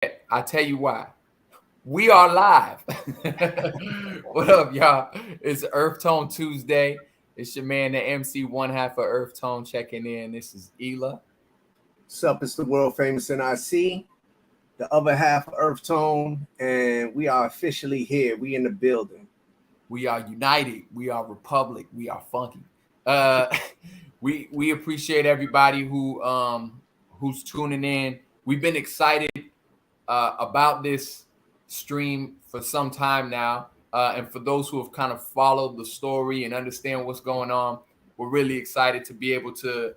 I tell you why. We are live. What up, y'all? It's Earth Tone Tuesday. It's your man, the MC, one half of Earth Tone, checking in. This is Ela. What's up? It's the world famous NIC, the other half of Earth Tone, and we are officially here. We in the building. We are united. We are republic. We are funky. Uh, we appreciate everybody who's tuning in. We've been excited about this stream for some time now. And for those who have kind of followed the story and understand what's going on, we're really excited to be able to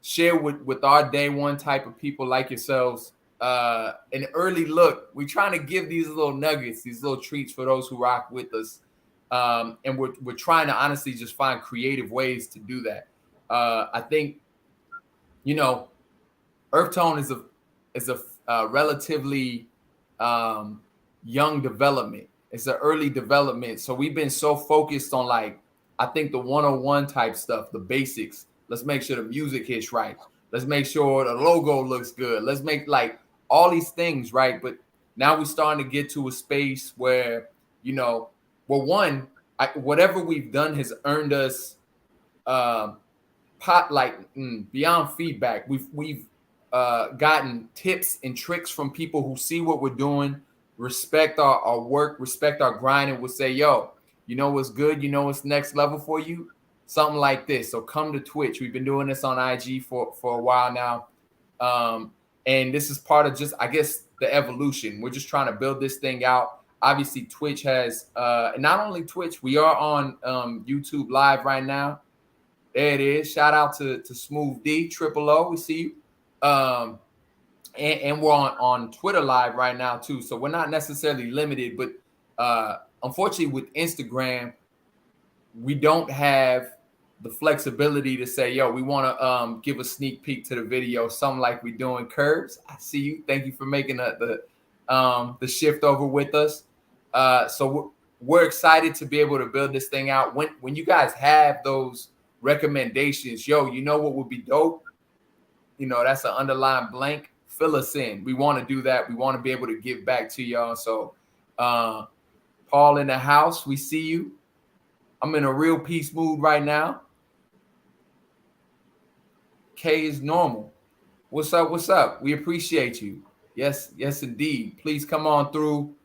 share with our day one type of people like yourselves an early look. We're trying to give these little nuggets, these little treats for those who rock with us. And we're trying to honestly just find creative ways to do that. I think, Earth Tone is a relatively young development. It's an early development. So we've been so focused on I think the 101 type stuff, the basics. Let's make sure the music hits right. Let's make sure the logo looks good. Let's make all these things right. But now we're starting to get to a space where, whatever we've done has earned us beyond feedback. We've gotten tips and tricks from people who see what we're doing, respect our work, respect our grind, and will say, yo, you know what's good? You know what's next level for you? Something like this. So come to Twitch. We've been doing this on IG for a while now. And this is part of just, I guess, the evolution. We're just trying to build this thing out. Obviously, Twitch has, not only Twitch, we are on YouTube Live right now. There it is. Shout out to Smooth D, Triple O. We see you. And we're on Twitter Live right now too, so we're not necessarily limited, but unfortunately with Instagram we don't have the flexibility to say, yo, we want to give a sneak peek to the video, something like we're doing. Curves, I see you. Thank you for making the shift over with us. So we're excited to be able to build this thing out. When you guys have those recommendations, yo, you know what would be dope? That's an underlying blank. Fill us in. We want to do that. We want to be able to give back to y'all. So, Paul in the house, we see you. I'm in a real peace mood right now. K is normal. What's up? What's up? We appreciate you. Yes, indeed. Please come on through.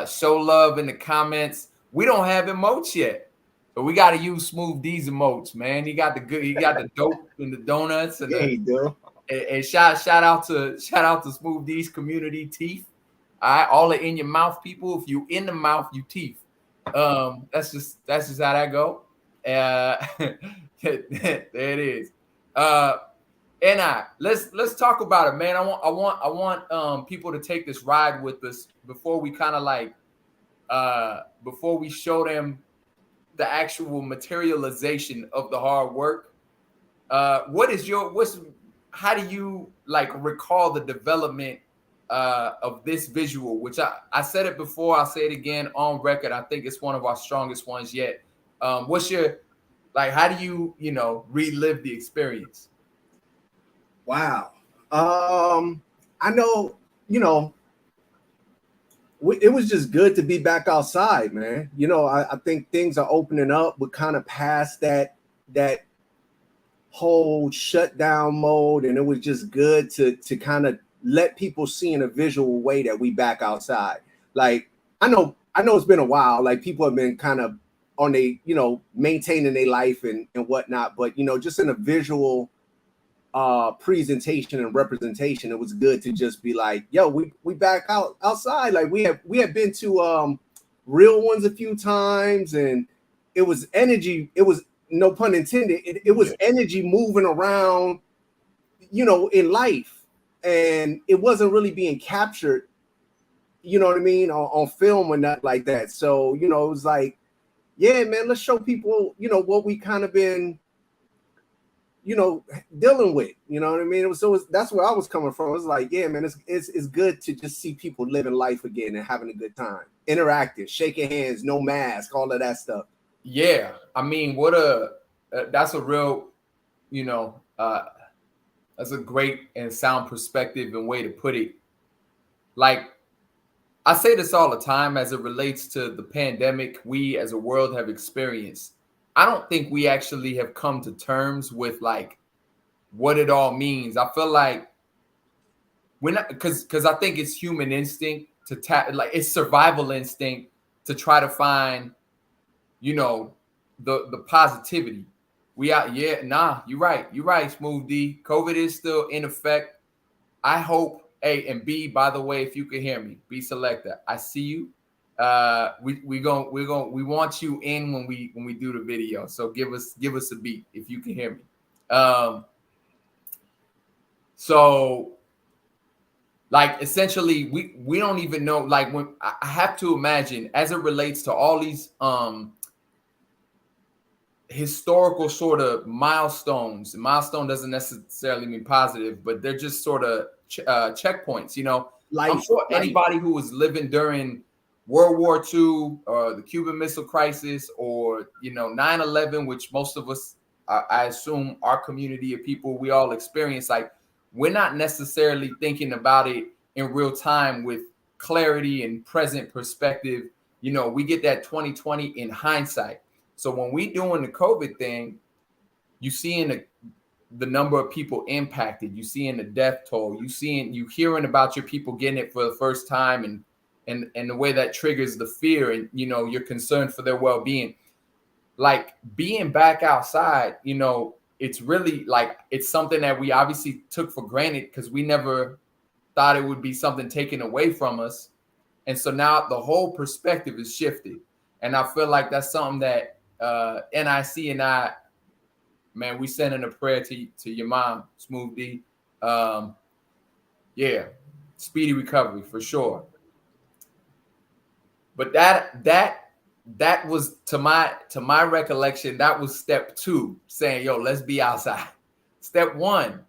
Show love in the comments. We don't have emotes yet, but we got to use Smooth D's emotes, man. He got the dope and the donuts and Yeah, he do. And shout out to Smooth D's community teeth. All right, all the in your mouth people. If you in the mouth, you teeth. That's just how that go. There it is. Let's talk about it, man. I want people to take this ride with us before we kind of before we show them the actual materialization of the hard work. How do you recall the development of this visual, which I said it before, I'll say it again on record. I think it's one of our strongest ones yet. What's your, how do you, relive the experience? Wow. I know, it was just good to be back outside, man. I think things are opening up. We're kind of past that whole shutdown mode, and it was just good to kind of let people see in a visual way that we back outside. I know it's been a while. People have been kind of on maintaining their life and whatnot, but just in a visual presentation and representation, it was good to just be yo, we back outside. We have been to real ones a few times, and it was energy. It was, no pun intended, it was energy moving around, in life, and it wasn't really being captured, you know what I mean, on film or not like that. So, it was yeah, man, let's show people, what we kind of been, dealing with, you know what I mean? That's where I was coming from. It was yeah, man, it's good to just see people living life again and having a good time, interactive, shaking hands, no mask, all of that stuff. Yeah, I mean, that's a real, that's a great and sound perspective and way to put it. like I say this all the time as it relates to the pandemic we as a world have experienced. I don't think we actually have come to terms with like what it all means. I feel like we're not, because I think it's human instinct to like it's survival instinct to try to find, you know, the positivity. We out, yeah, nah, you're right, Smooth D. COVID is still in effect. I hope A and B, by the way, if you can hear me, B Selector, I see you. We want you in when we do the video. So give us a beat if you can hear me. So like essentially we don't even know, like when I have to imagine as it relates to all these historical sort of milestones. Milestone doesn't necessarily mean positive, but they're just sort of checkpoints. You know, I'm sure anybody who was living during World War II or the Cuban Missile Crisis or, you know, 9/11, which most of us, I assume our community of people, we all experience, like we're not necessarily thinking about it in real time with clarity and present perspective. You know, we get that 2020 in hindsight. So when we doing the COVID thing, you seeing the number of people impacted, you seeing the death toll, you hearing about your people getting it for the first time, and the way that triggers the fear, and you know you're concerned for their well-being. Like being back outside, you know, it's really like it's something that we obviously took for granted because we never thought it would be something taken away from us. And so now the whole perspective is shifted. And I feel like that's something that NIC and I, man, we sending a prayer to your mom, Smooth D. Yeah, speedy recovery for sure. But that was to my recollection, that was step 2, saying, yo, let's be outside. Step one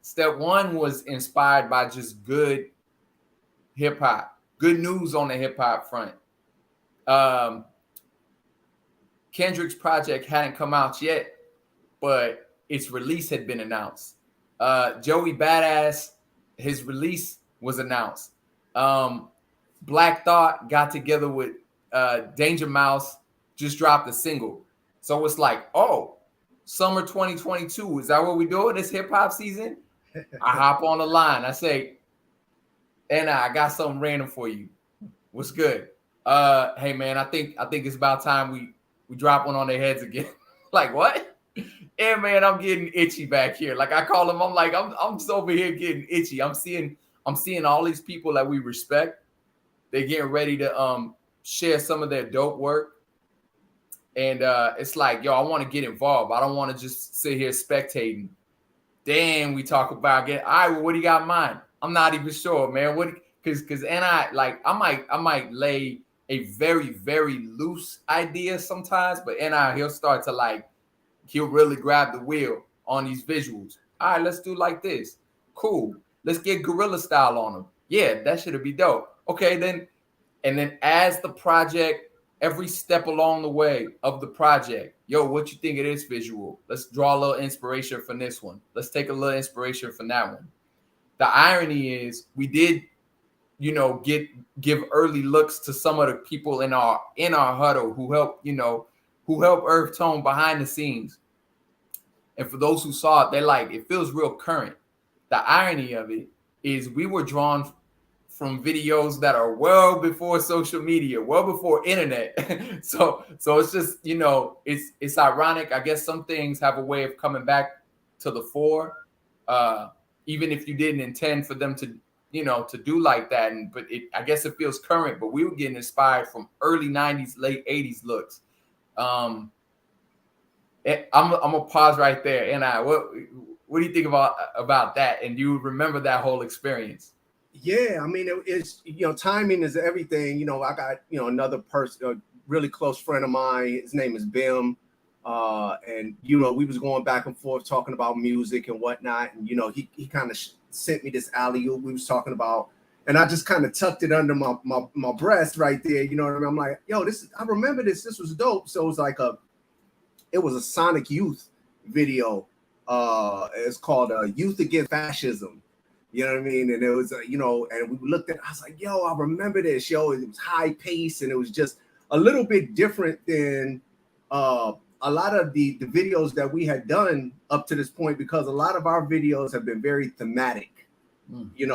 was inspired by just good hip hop, good news on the hip hop front. Kendrick's project hadn't come out yet, but its release had been announced. Joey Badass, his release was announced. Black Thought got together with Danger Mouse, just dropped a single. So it's like, oh, summer 2022, is that what we doing this hip hop season? I hop on the line. I say, and I got something random for you. What's good? Hey man, I think it's about time we drop one on their heads again. Like what? Yeah, man, I'm getting itchy back here. Like I call them, I'm like, I'm over here getting itchy. I'm seeing all these people that we respect. They're getting ready to share some of their dope work. And it's like, yo, I want to get involved. I don't want to just sit here spectating. Then we talk about getting, all right, well, what do you got in mind? I'm not even sure, man. What because and I might lay a very, very loose idea sometimes, but he'll start to like, he'll really grab the wheel on these visuals. All right, let's do like this. Cool. Let's get guerrilla style on them. Yeah, that should be dope. Okay, then, and then as the project, every step along the way of the project, yo, what you think of this visual? Let's draw a little inspiration from this one. Let's take a little inspiration from that one. The irony is we did, you know, give early looks to some of the people in our huddle who helped URF Tone behind the scenes. And for those who saw it, they're like, it feels real current. The irony of it is we were drawn from videos that are well before social media, well before internet. so it's just, you know, it's ironic. I guess some things have a way of coming back to the fore, even if you didn't intend for them to, you know, to do like that. But I guess it feels current. But we were getting inspired from early 90s, late 80s looks. I'm gonna pause right there. And what do you think about that? And do you remember that whole experience? Yeah, I mean, it's, you know, timing is everything. You know, I got, you know, another person, a really close friend of mine. His name is Bim, and you know, we was going back and forth talking about music and whatnot. And you know, he kind of sent me this alley-oop we was talking about, and I just kind of tucked it under my breast right there. You know what I mean? I'm like, yo, I remember this. This was dope. So it was like it was a Sonic Youth video. It's called Youth Against Fascism. You know what I mean? And it was, and we looked at, I was like, yo, I remember this, yo. It was high pace and it was just a little bit different than a lot of the videos that we had done up to this point, because a lot of our videos have been very thematic. We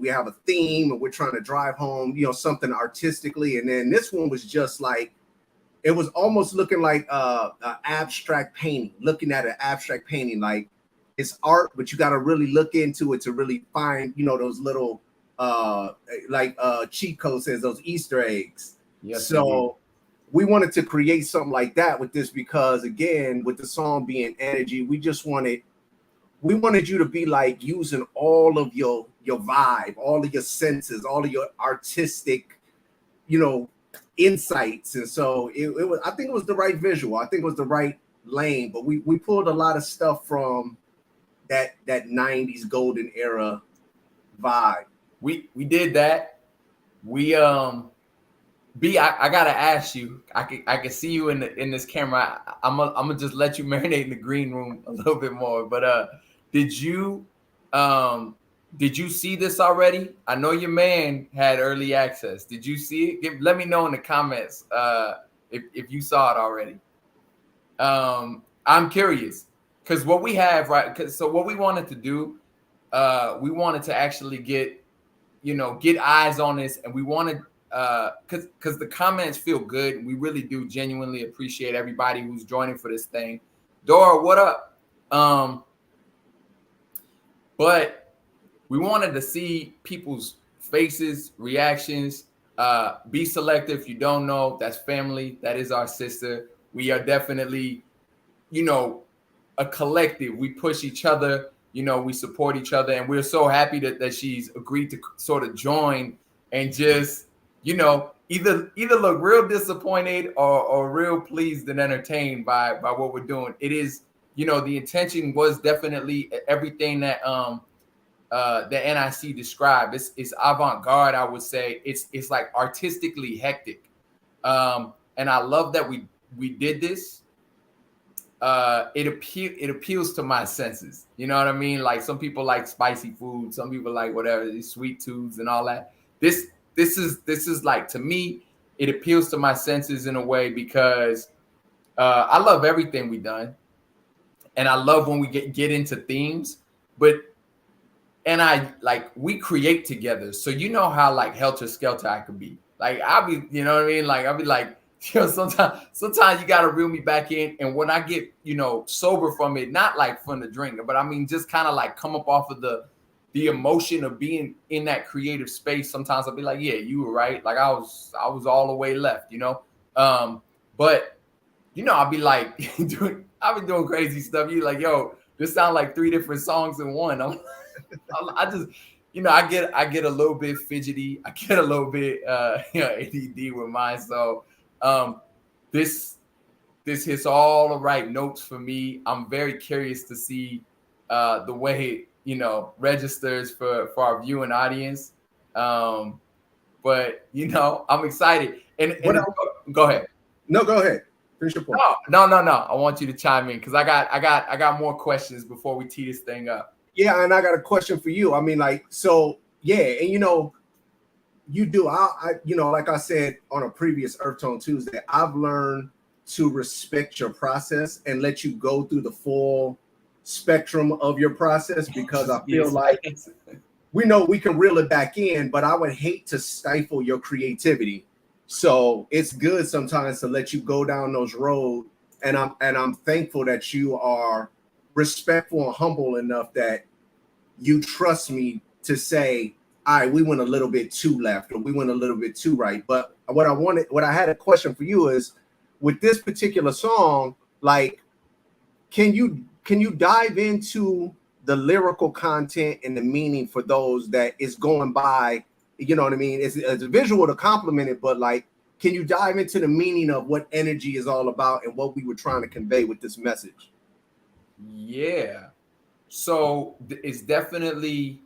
have a theme and we're trying to drive home, something artistically. And then this one was just like, it was almost looking like an abstract painting, looking at an abstract painting, like it's art, but you got to really look into it to really find, those little, cheat code says, those Easter eggs. Yes, so we wanted to create something like that with this, because again, with the song being energy, we wanted you to be like using all of your vibe, all of your senses, all of your artistic, insights. And so it was, I think it was the right visual. I think it was the right lane, but we pulled a lot of stuff from that 90s golden era vibe. We did that. We B, I gotta ask you. I can see you in this camera. I'm gonna just let you marinate in the green room a little bit more. But did you see this already? I know your man had early access. Did you see it? Let me know in the comments if you saw it already. I'm curious because what we have, right? So what we wanted to do, we wanted to actually get eyes on this, and we wanted. Because the comments feel good. We really do genuinely appreciate everybody who's joining for this thing. Dora, what up? But we wanted to see people's faces, reactions. Be selective. If you don't know, that's family. That is our sister. We are definitely, a collective. We push each other. We support each other. And we're so happy that she's agreed to sort of join and just either look real disappointed or real pleased and entertained by what we're doing. It is, the intention was definitely everything that the NIC described. It's avant-garde, I would say. It's like artistically hectic. And I love that we did this. It appeals to my senses. You know what I mean? Like some people like spicy food, some people like whatever, these sweet tooths and all that. This is like, to me, it appeals to my senses in a way because I love everything we've done, and I love when we get into themes. And we create together, so how like helter skelter I could be. Like I'll be, you know what I mean? Like I'll be like, sometimes you gotta reel me back in, and when I get sober from it, not like from the drink, but I mean just kind of like come up off of the emotion of being in that creative space. Sometimes I'll be like, yeah, you were right. Like I was all the way left, but I'll be like I've been doing crazy stuff. You like, yo, this sounds like 3 different songs in one. I just, I get a little bit fidgety. I get a little bit ADD with mine. So this hits all the right notes for me. I'm very curious to see the way registers for our viewing audience. But I'm excited. And go ahead. No, go ahead. Finish your point. No. I want you to chime in because I got more questions before we tee this thing up. Yeah, and I got a question for you. I mean, like, so yeah, and you do. I like I said on a previous URF Tone Tuesday, I've learned to respect your process and let you go through the full spectrum of your process, because I feel like we know we can reel it back in, but I would hate to stifle your creativity. So it's good sometimes to let you go down those roads, and I'm thankful that you are respectful and humble enough that you trust me to say, all right, we went a little bit too left or we went a little bit too right. But what I had a question for you is, with this particular song, like, can you dive into the lyrical content and the meaning for those that is going by? You know what I mean? It's a visual to complement it, but like, can you dive into the meaning of what energy is all about and what we were trying to convey with this message? Yeah. So it's definitely,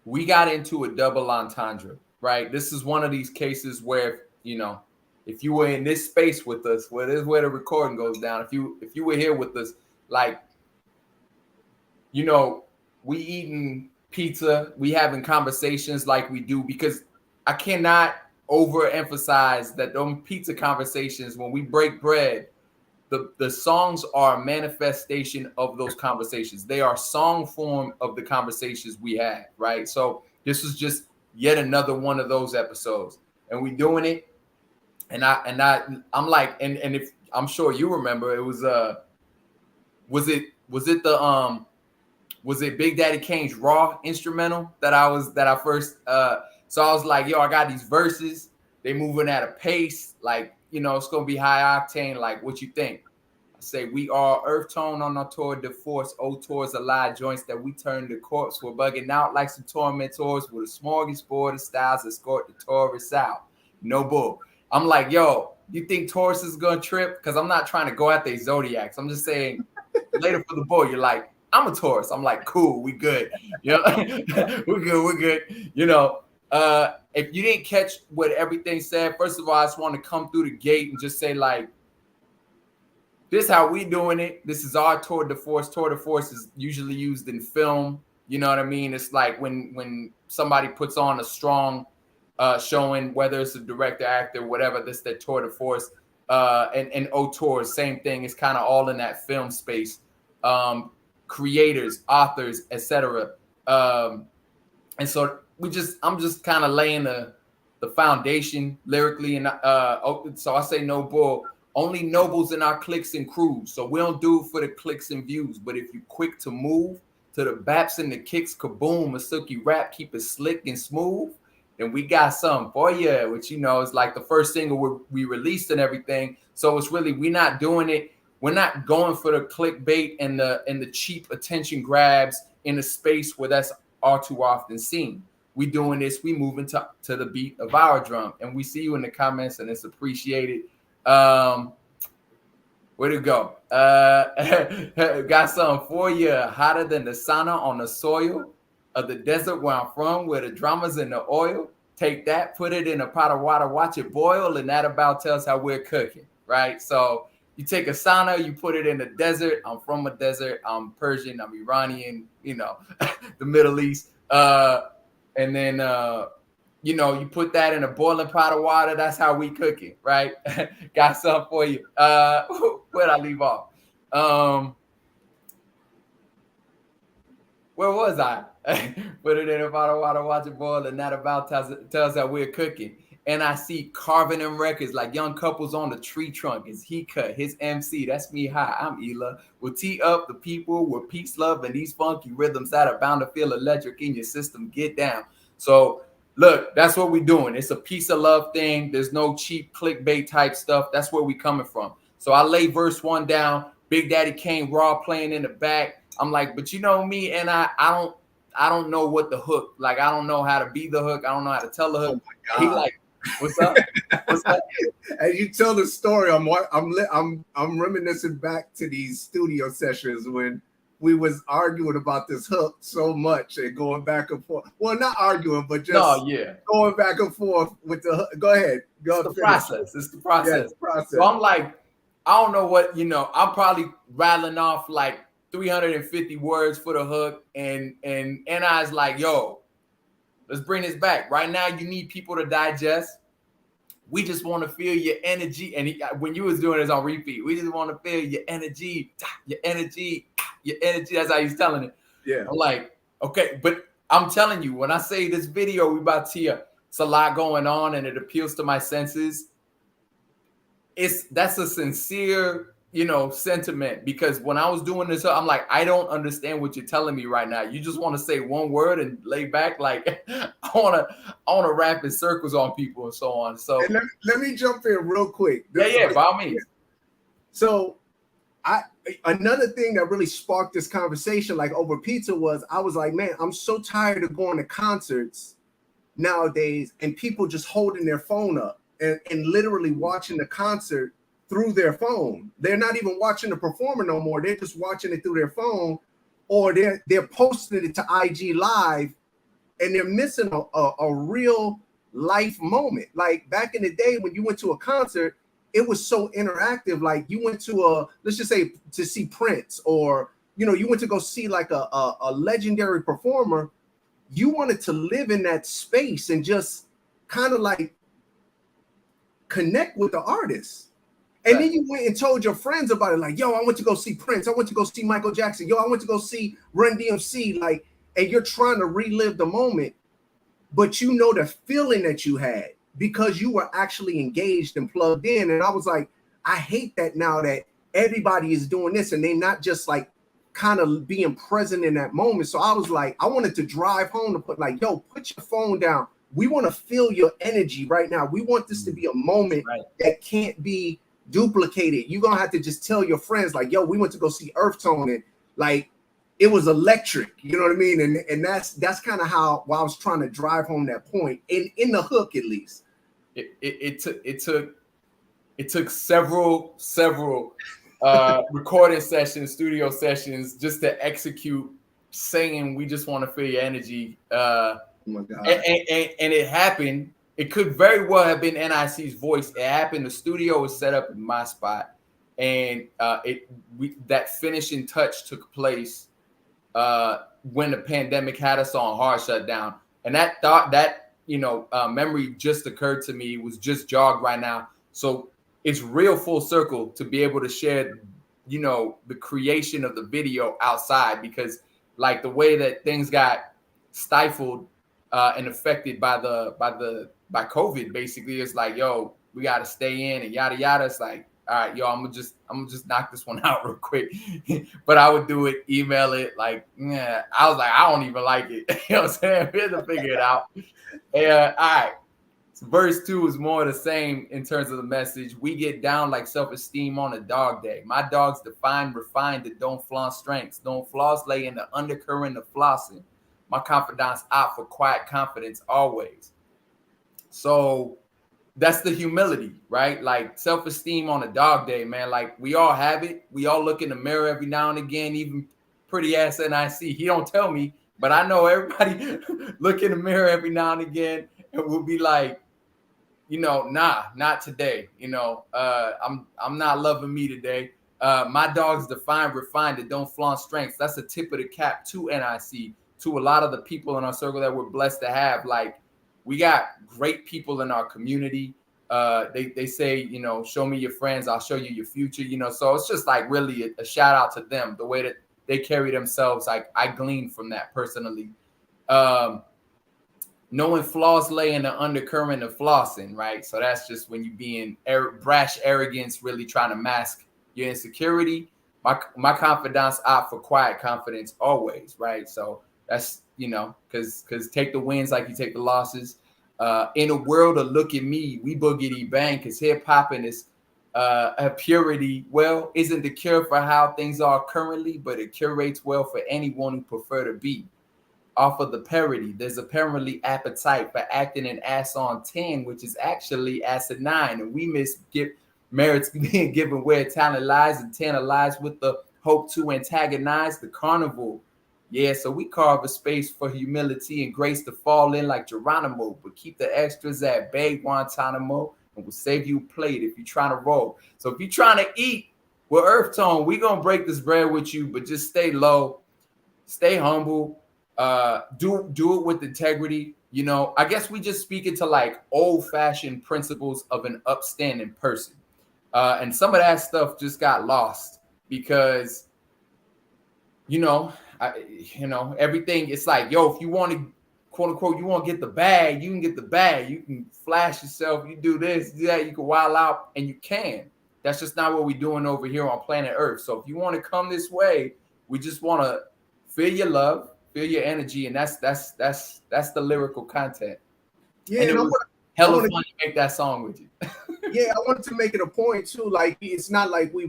we got into a double entendre, right? This is one of these cases where, if you were in this space with us, where this is where the recording goes down. If you were here with us, like, we eating pizza, we having conversations like we do, because I cannot overemphasize that those pizza conversations, when we break bread, the songs are a manifestation of those conversations. They are song form of the conversations we had, right? So this is just yet another one of those episodes, and we doing it. I'm like, and if I'm sure you remember, it was was it the was it Big Daddy Kane's Raw instrumental that I first so I was like, yo, I got these verses, they moving at a pace, like, you know, it's gonna be high octane, like, what you think? I say, we are Earth Tone on our tour de force, old tours of live joints that we turn to corpse. We're bugging out like some tormentors with a smorgasbord of styles escort the tourists out. No bull. I'm like, yo, you think Taurus is gonna trip? Because I'm not trying to go at their zodiacs. I'm just saying, later for the bull, you're like, I'm a Taurus. I'm like, cool, we good. You know, we're good. You know, if you didn't catch what everything said, first of all, I just want to come through the gate and just say, like, this is how we doing it. This is our tour de force. Tour de force is usually used in film. You know what I mean? It's like when somebody puts on a strong showing, whether it's a director, actor, whatever, this their tour de force. And auteur, same thing. It's kind of all in that film space. Creators, authors, etc. And so I'm just kind of laying the foundation lyrically, and so I say no bull. Only nobles in our cliques and crews. So we don't do it for the clicks and views. But if you quick to move to the baps and the kicks, kaboom, a silky rap, keep it slick and smooth, then we got something for you, which, you know, is like the first single we released and everything. So it's really, we're not doing it. We're not going for the clickbait and the cheap attention grabs in a space where that's all too often seen. We doing this, we moving to the beat of our drum. And we see you in the comments, and it's appreciated. Where to go? Got something for you. Hotter than the sauna on the soil of the desert where I'm from, where the drama's in the oil. Take that, put it in a pot of water, watch it boil, and that about tells how we're cooking, right? So you take a sauna, you put it in the desert. I'm from a desert. I'm Persian. I'm Iranian. You know, the Middle East. And then you know, you put that in a boiling pot of water. That's how we cook it, right? Got something for you. Where'd I leave off? Where was I? Put it in a pot of water, watch it boil, and that about tells how we're cooking. And I see carving them records like young couples on the tree trunk. Is he cut his MC? That's me. Hi, I'm Ela. We'll tee up the people with peace, love, and these funky rhythms that are bound to feel electric in your system. Get down. So look, that's what we're doing. It's a peace of love thing. There's no cheap clickbait type stuff. That's where we coming from. So I lay verse 1 down. Big Daddy Kane Raw playing in the back. I'm like, but you know me, and I don't know what the hook. Like, I don't know how to be the hook. I don't know how to tell the hook. Oh my God. He like, what's up? What's up? As you tell the story, I'm reminiscing back to these studio sessions when we was arguing about this hook so much and going back and forth. Well, not arguing, but just going back and forth with the hook. Go ahead. It's the process. It's the process. Yeah, it's the process. So I'm like, I don't know what, you know, I'm probably rattling off like 350 words for the hook, and I's like, yo, let's bring this back. Right now, you need people to digest. We just want to feel your energy. And when you was doing this on repeat, we just want to feel your energy, your energy, your energy. That's how he's telling it. Yeah. I'm like, okay, but I'm telling you, when I say this video, we about to hear, it's a lot going on and it appeals to my senses. That's a sincere, you know, sentiment, because when I was doing this, I'm like, I don't understand what you're telling me right now. You just want to say one word and lay back. Like, I want to wrap in circles on people and so on. So let me jump in real quick. Yeah, by all means. So another thing that really sparked this conversation, like over pizza, was I was like, man, I'm so tired of going to concerts nowadays and people just holding their phone up and literally watching the concert through their phone. They're not even watching the performer no more. They're just watching it through their phone, or they're posting it to IG Live, and they're missing a real life moment. Like back in the day when you went to a concert, it was so interactive. Like you went to let's just say to see Prince, or, you know, you went to go see like a legendary performer. you wanted to live in that space and just kind of like connect with the artist. And then you went and told your friends about it, like, yo, I went to go see Prince. I went to go see Michael Jackson. Yo, I went to go see Run DMC. Like, and you're trying to relive the moment, but you know the feeling that you had because you were actually engaged and plugged in. And I was like, I hate that now that everybody is doing this and they're not just like kind of being present in that moment. So I was like, I wanted to drive home to put like, yo, put your phone down. We want to feel your energy right now. We want this to be a moment that can't be duplicated. You're gonna have to just tell your friends, like, yo, we went to go see URF Tone, and like it was electric, you know what I mean? And that's kind of how I was trying to drive home that point in the hook, at least. It took several recording sessions, studio sessions, just to execute saying we just want to feel your energy. Oh my God. And it happened. It could very well have been NIC's voice. It happened. The studio was set up in my spot, and that finishing touch took place when the pandemic had us on hard shutdown. And that memory just occurred to me. It was just jogged right now. So it's real full circle to be able to share, the creation of the video outside, because like the way that things got stifled and affected by COVID, basically, it's like, yo, we got to stay in and yada yada. It's like, all right, yo, I'm gonna just knock this one out real quick. But I would do it, email it, like, yeah. I was like, I don't even like it. You know what I'm saying? We had to figure it out. And all right. So verse 2 is more the same in terms of the message. We get down like self-esteem on a dog day. My dogs define, refined, that don't flaunt strengths. Don't flaws lay in the undercurrent of flossing. My confidants opt for quiet confidence always. So that's the humility, right? Like self-esteem on a dog day, man. Like we all have it. We all look in the mirror every now and again, even pretty ass NIC. He don't tell me, but I know everybody look in the mirror every now and again and we'll be like, nah, not today. I'm not loving me today. My dogs define, refined, that don't flaunt strengths. That's a tip of the cap to NIC, to a lot of the people in our circle that we're blessed to have. Like, we got great people in our community. They say, show me your friends, I'll show you your future. So it's just like really a shout out to them, the way that they carry themselves. Like I glean from that personally. Knowing flaws lay in the undercurrent of flossing, right? So that's just when you being brash arrogance, really trying to mask your insecurity. My confidants opt for quiet confidence always, right? So that's, because take the wins like you take the losses. In a world of look at me, we boogity bang, because hip hop and its purity, well, isn't the cure for how things are currently, but it curates well for anyone who prefer to be. Off of the parody, there's apparently appetite for acting an ass on 10, which is actually acid 9, and we merits being given where talent lies and tantalize with the hope to antagonize the carnival. Yeah, so we carve a space for humility and grace to fall in like Geronimo, but keep the extras at bay, Guantanamo, and we'll save you a plate if you're trying to roll. So if you're trying to eat with URF Tone, we're going to break this bread with you, but just stay low, stay humble. Do it with integrity. I guess we just speak into like old-fashioned principles of an upstanding person. And some of that stuff just got lost because, everything, it's like, yo, if you want to, quote unquote, you want to get the bag, you can get the bag. You can flash yourself, you do this, do that, you can wild out, and you can. That's just not what we're doing over here on planet Earth. So if you want to come this way, we just want to feel your love, feel your energy, and that's the lyrical content. Yeah, and it was hella fun to make that song with you. Yeah, I wanted to make it a point too. Like, it's not like we're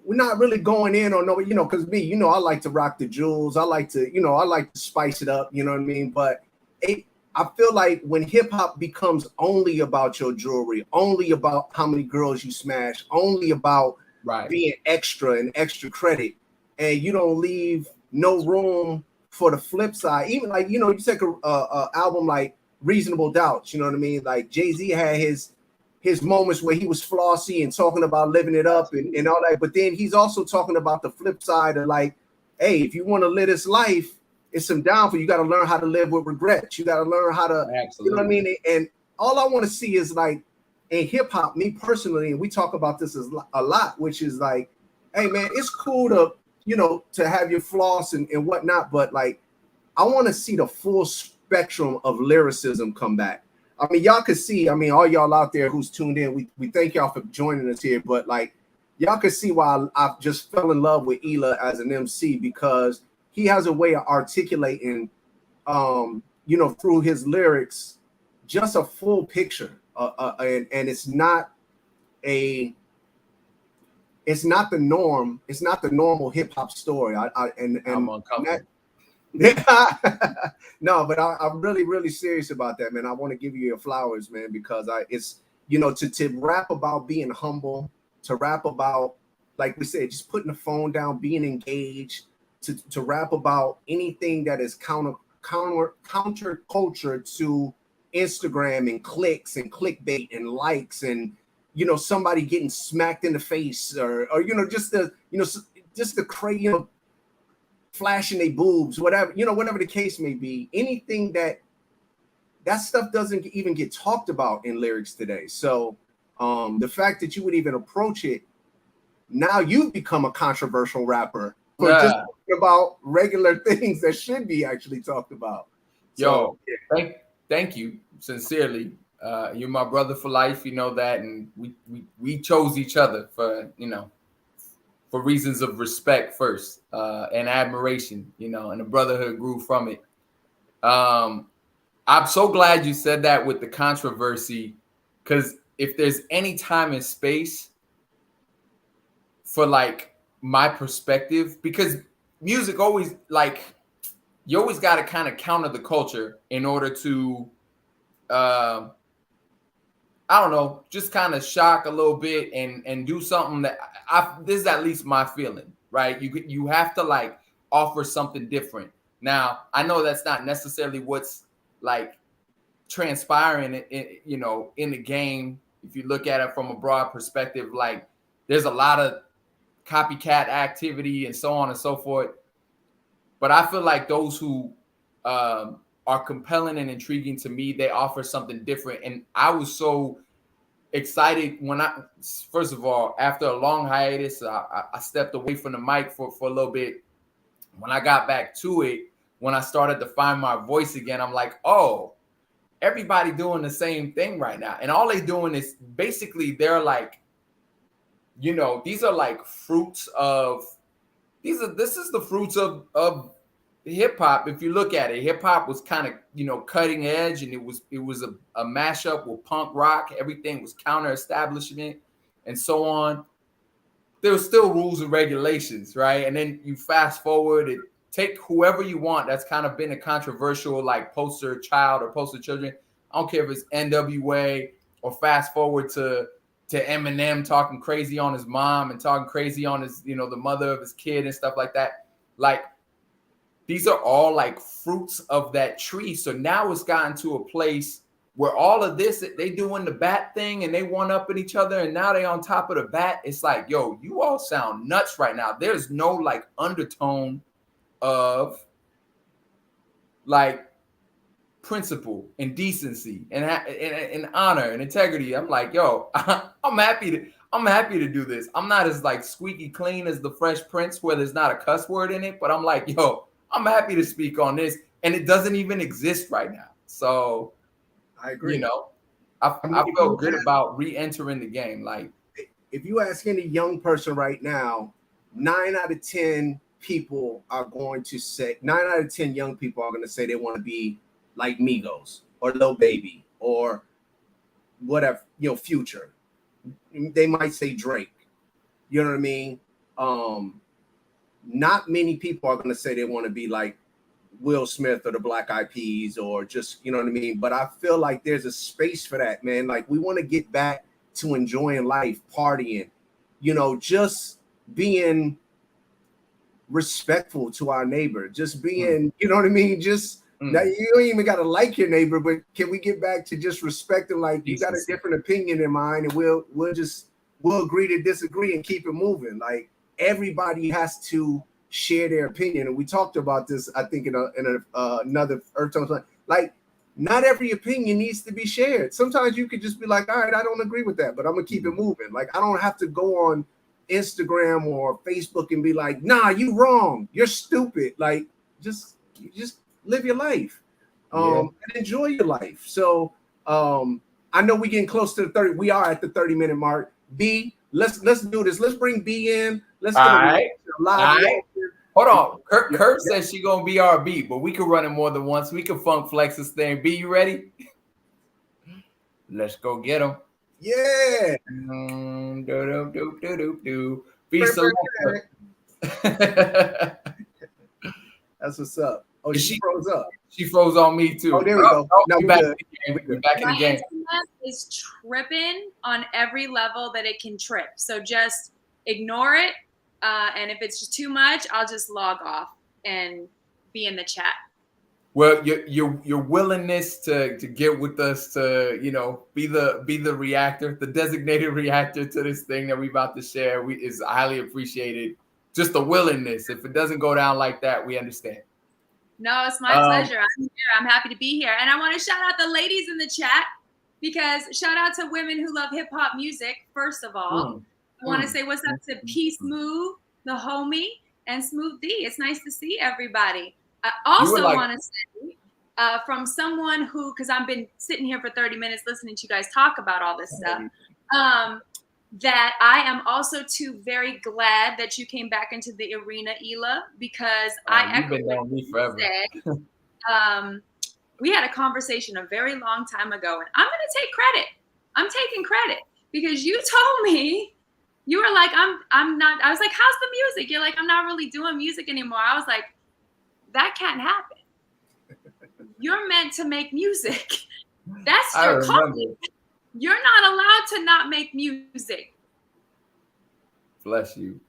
not really going in on nobody, because me, I like to rock the jewels. I like to spice it up, you know what I mean? But I feel like when hip hop becomes only about your jewelry, only about how many girls you smash, only about being extra and extra credit, and you don't leave no room for the flip side. Even like, you take a album like Reasonable Doubts, you know what I mean? Like Jay-Z had his moments where he was flossy and talking about living it up and all that. But then he's also talking about the flip side of like, hey, if you want to live this life, it's some downfall. You got to learn how to live with regrets. You got to learn how to, you know what I mean? And all I want to see is like in hip hop, me personally, and we talk about this a lot, which is like, hey man, it's cool to, you know, to have your flaws and whatnot, but like, I want to see the full spectrum of lyricism come back. I mean, y'all can see, I mean, all y'all out there who's tuned in, we thank y'all for joining us here, but like, y'all can see why I just fell in love with Ela as an MC, because he has a way of articulating, you know, through his lyrics, just a full picture. And it's not the norm. It's not the normal hip hop story. And I'm uncomfortable. No, but I'm really, really serious about that, man. I want to give you your flowers, man, because it's, you know, to rap about being humble, to rap about, like we said, just putting the phone down, being engaged, to rap about anything that is counter culture to Instagram and clicks and clickbait and likes and, you know, somebody getting smacked in the face or you know, just the crazy, you know, flashing their boobs, whatever, you know, whatever the case may be, anything that stuff doesn't even get talked about in lyrics today. So the fact that you would even approach it, now you've become a controversial rapper for just talking about regular things that should be actually talked about. So, thank you sincerely. You're my brother for life, you know that, and we chose each other for, you know, for reasons of respect first, and admiration, you know, and the brotherhood grew from it. I'm so glad you said that with the controversy, because if there's any time and space for like my perspective, because music always, like, you always got to kind of counter the culture in order to, I don't know, just kind of shock a little bit and do something that this is at least my feeling, right? You have to like offer something different. Now, I know that's not necessarily what's like transpiring you know, in the game. If you look at it from a broad perspective, like there's a lot of copycat activity and so on and so forth. But I feel like those who are compelling and intriguing to me, they offer something different. And I was so excited when first of all, after a long hiatus, I stepped away from the mic for a little bit. When I got back to it, when I started to find my voice again, I'm like, oh, everybody doing the same thing right now. And all they doing is basically they're like, you know, these are like fruits of, this is the fruits of hip hop. If you look at it, hip hop was kind of, you know, cutting edge, and it was a mashup with punk rock. Everything was counter establishment and so on. There were still rules and regulations, right? And then you fast forward and take whoever you want that's kind of been a controversial like poster child or poster children. I don't care if it's NWA or fast forward to Eminem talking crazy on his mom and talking crazy on his, you know, the mother of his kid and stuff like that. Like, these are all like fruits of that tree. So now it's gotten to a place where all of this, they doing the bat thing and they one up at each other, and now they on top of the bat. It's like, yo, you all sound nuts right now. There's no like undertone of like principle and decency and honor and integrity. I'm like, yo, I'm happy to do this. I'm not as like squeaky clean as the Fresh Prince where there's not a cuss word in it, but I'm like, yo, I'm happy to speak on this, and it doesn't even exist right now. So I agree. You know, I feel good about re-entering the game. Like, if you ask any young person right now, 9 out of 10 people are going to say, 9 out of 10 young people are going to say they want to be like Migos or Lil Baby or whatever, you know, Future. They might say Drake. You know what I mean? Not many people are going to say they want to be like Will Smith or the Black Eyed Peas or just, you know what I mean? But I feel like there's a space for that, man. Like, we want to get back to enjoying life, partying, you know, just being respectful to our neighbor, just being, you know what I mean? Just now, you don't even got to like your neighbor, but can we get back to just respecting, like, you got a different opinion in mind, and we'll agree to disagree and keep it moving. Like, everybody has to share their opinion. And we talked about this, I think, in another Earth Tone. Like, not every opinion needs to be shared. Sometimes you could just be like, all right, I don't agree with that, but I'm gonna keep it moving. Like, I don't have to go on Instagram or Facebook and be like, nah, you wrong, you're stupid. Like, just live your life, and enjoy your life. So I know we're getting close to the 30. We are at the 30-minute mark. B, let's do this. Let's bring B in. Let's get a live. Hold on. Kurt says she gonna be our B, but we can run it more than once. We can funk flex this thing. B, you ready? Let's go get him. Yeah. B selector. That's what's up. Oh, she froze up. She froze on me too. Oh, there we go. Now we're back in the game. Internet is tripping on every level that it can trip. So just ignore it. And if it's just too much, I'll just log off and be in the chat. Well, your willingness to get with us, to be the reactor, the designated reactor to this thing that we're about to share, is highly appreciated. Just the willingness. If it doesn't go down like that, we understand. No, it's my pleasure. I'm here. I'm happy to be here. And I want to shout out the ladies in the chat, because shout out to women who love hip hop music, first of all. I want to say what's up to Peace Move, the homie, and Smooth D. It's nice to see everybody. I also want to say from someone who, because I've been sitting here for 30 minutes listening to you guys talk about all this stuff, that I am also too very glad that you came back into the arena, Hila, because I echo what you said. We had a conversation a very long time ago, and I'm going to take credit. I'm taking credit because you told me, you were like, I'm not, I was like, how's the music? You're like, I'm not really doing music anymore. I was like, that can't happen. You're meant to make music. That's your calling. You're not allowed to not make music. Bless you.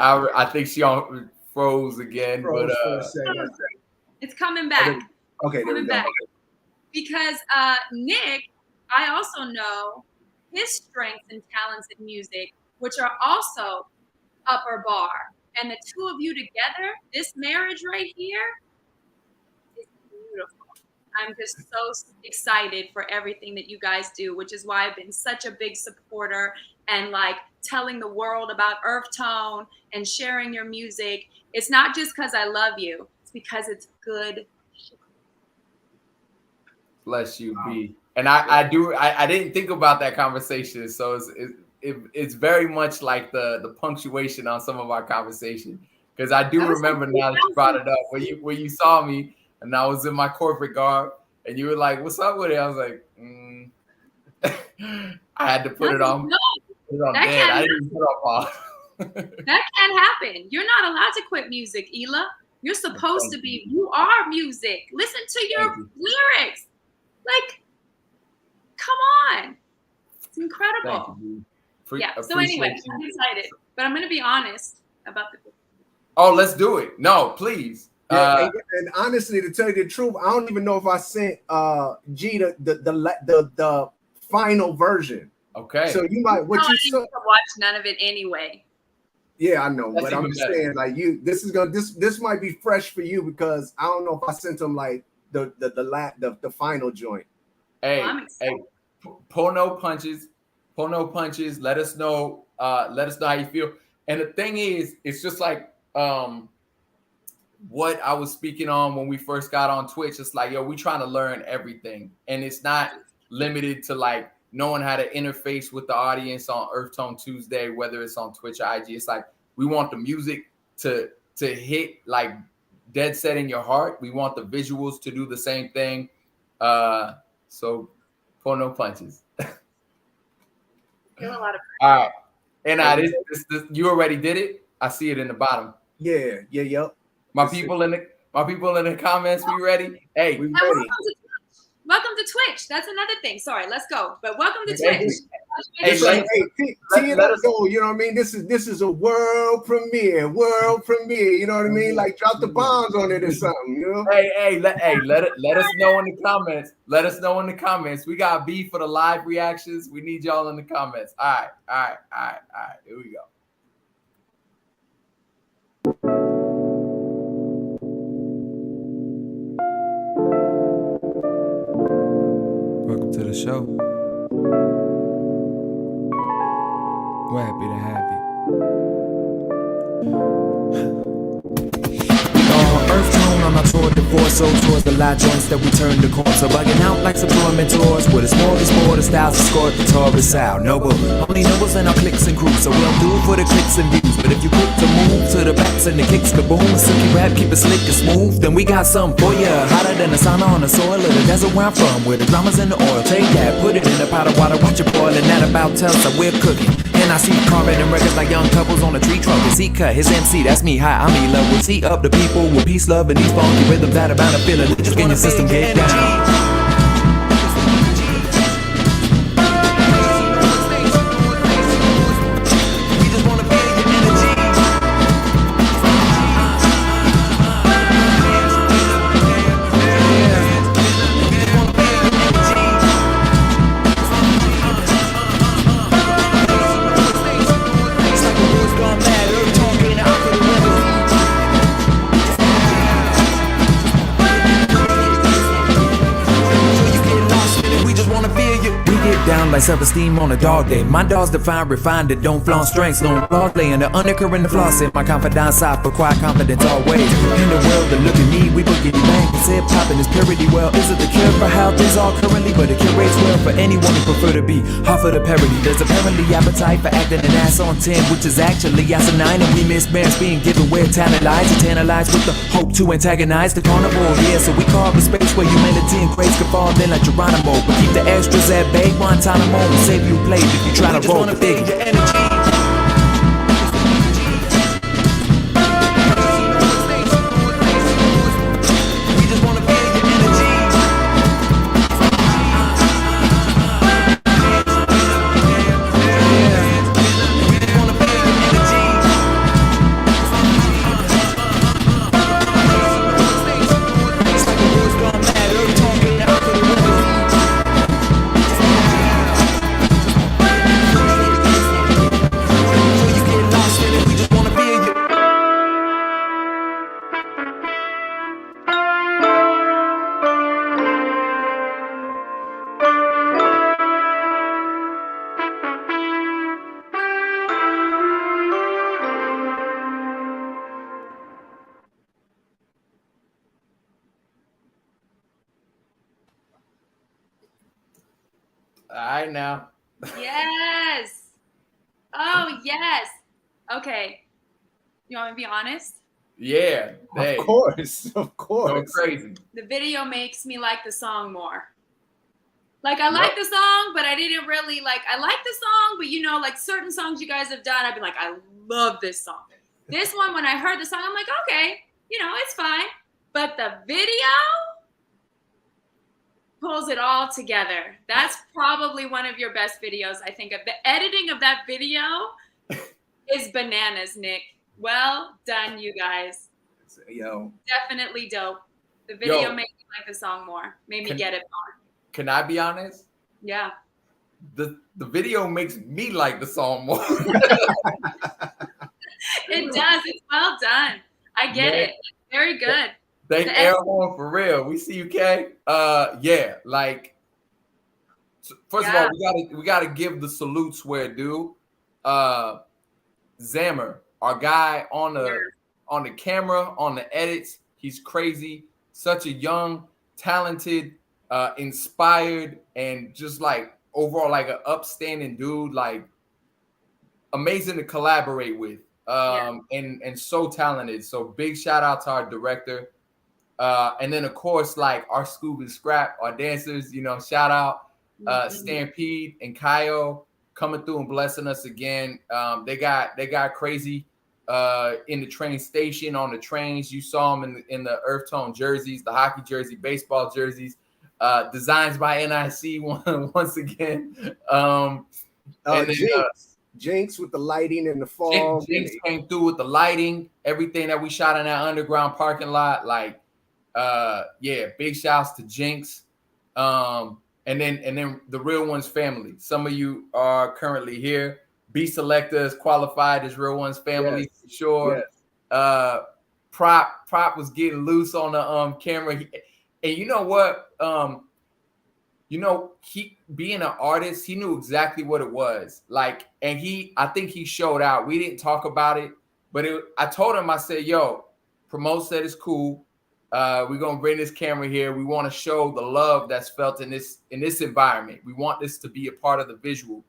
I think she froze again, but it's coming back. Okay, there we go. Because Nick, I also know his strengths and talents in music, which are also upper bar. And the two of you together, this marriage right here is beautiful. I'm just so excited for everything that you guys do, which is why I've been such a big supporter and like telling the world about Earth Tone and sharing your music. It's not just because I love you. It's because it's good. Bless you, B. And I didn't think about that conversation. So it's very much like the punctuation on some of our conversation. Because I do remember now that you brought it up when you saw me and I was in my corporate garb and you were like, "What's up with it?" I was like, I had to put it on. I didn't even put it on. That can't happen. You're not allowed to quit music, Hila. You're supposed to be. You are music. Listen to your lyrics. Like, come on. It's incredible. So anyway, I'm excited, but I'm going to be honest about the. Oh, let's do it. No, please. And honestly, to tell you the truth, I don't even know if I sent G the final version. Okay. So you might watch none of it anyway. Yeah, I know, but I'm just saying, like, this might be fresh for you because I don't know if I sent them like the final joint. Hey, pull no punches. Pull no punches. Let us know how you feel. And the thing is, it's just like what I was speaking on when we first got on Twitch. It's like, we're trying to learn everything. And it's not limited to like knowing how to interface with the audience on Earth Tone Tuesday, whether it's on Twitch or IG. It's like we want the music to hit like dead set in your heart. We want the visuals to do the same thing. So pull no punches. Feel a lot of pressure. All right. And this you already did it. I see it in the bottom. Yep. My people in the comments, we ready? Hey, we ready. Welcome to Twitch. That's another thing. Sorry, let's go. But welcome to Twitch. Tee it up, though. You know what I mean? This is a world premiere. You know what I mean? Like drop the bombs on it or something. You know? Let us know in the comments. Let us know in the comments. We got B for the live reactions. We need y'all in the comments. All right. Here we go. Welcome to the show. We're happy to have you. Earth tone on our tour de force, so towards the lie joints that we turn the corner. So bugging out like support mentors with a smorgasbord of styles to score the Taurus out. Noble, only nobles in our clicks and crews, so we don't do it for the clicks and views. But if you quick to move to the backs and the kicks, kaboom, silky rap, keep it slick and smooth, then we got something for ya. Hotter than the sauna on the soil of the desert where I'm from, where the drama's in the oil. Take that, put it in a pot of water, watch it boil, and that about tells us we're cooking. And I see carbon and records like young couples on a tree trunk. His he cut, his MC, that's me. Hi, I'm E-Love. We'll tee up the people with peace, love, and these funky rhythms that about to feel it. Just in your system, get down. Down like self-esteem on a dog day. My dogs define, refined, that don't flaunt strengths. Lone flaws playing the undercurrent, the floss in my confidence side for quiet confidence always. In the world that look at me, we boogity bang. It's hip hop and it's purity. Well, is it the cure for how things are currently? But it curates well for anyone who prefer to be half of the parody. There's apparently appetite for acting an ass on 10, which is actually asinine, and we miss bands being given where talent lies. It's tantalized with the hope to antagonize the carnival. Yeah, so we carve a space where humanity and grace can fall in like Geronimo, but keep the extras at bay. Guantanamo will save you place if you try to roll the big. All right now. Yes. Oh, yes. Okay. You want me to be honest? Yeah. Of course. Of course. Go crazy. The video makes me like the song more. Like, I like the song, but I didn't really like, I like the song, but you know, like certain songs you guys have done, I've been like, I love this song. This one, when I heard the song, I'm like, okay, you know, it's fine. But the video pulls it all together. That's probably one of your best videos, I think. The editing of that video is bananas, Nick. Well done, you guys. Yo. Definitely dope. The video made me like the song more. Made me get it more. Can I be honest? Yeah. The video makes me like the song more. It does. It's well done. I get it. Very good. Thank Air Horn for real. We see you, Kay. Yeah, like first of all, we gotta give the salutes where it due. Zammer, our guy on the camera, on the edits, he's crazy. Such a young, talented, inspired, and just like overall like an upstanding dude, like amazing to collaborate with. And so talented. So big shout out to our director. And then of course, like our Scoob and Scrap, our dancers, you know, shout out Stampede and Kyle coming through and blessing us again. They got crazy in the train station, on the trains. You saw them in the Earth Tone jerseys, the hockey jersey, baseball jerseys, designs by NIC once again. Jinx with the lighting and the fog. Jinx came through with the lighting, everything that we shot in that underground parking lot. Like, big shouts to Jinx. And then the Real Ones family. Some of you are currently here. B Selector is qualified as Real Ones family for sure. Prop was getting loose on the camera. And you know what? He being an artist, he knew exactly what it was. Like, and I think he showed out. We didn't talk about it, but I told him, I said, yo, Promote said it's cool. We're gonna bring this camera here. We want to show the love that's felt in this environment. We want this to be a part of the visual.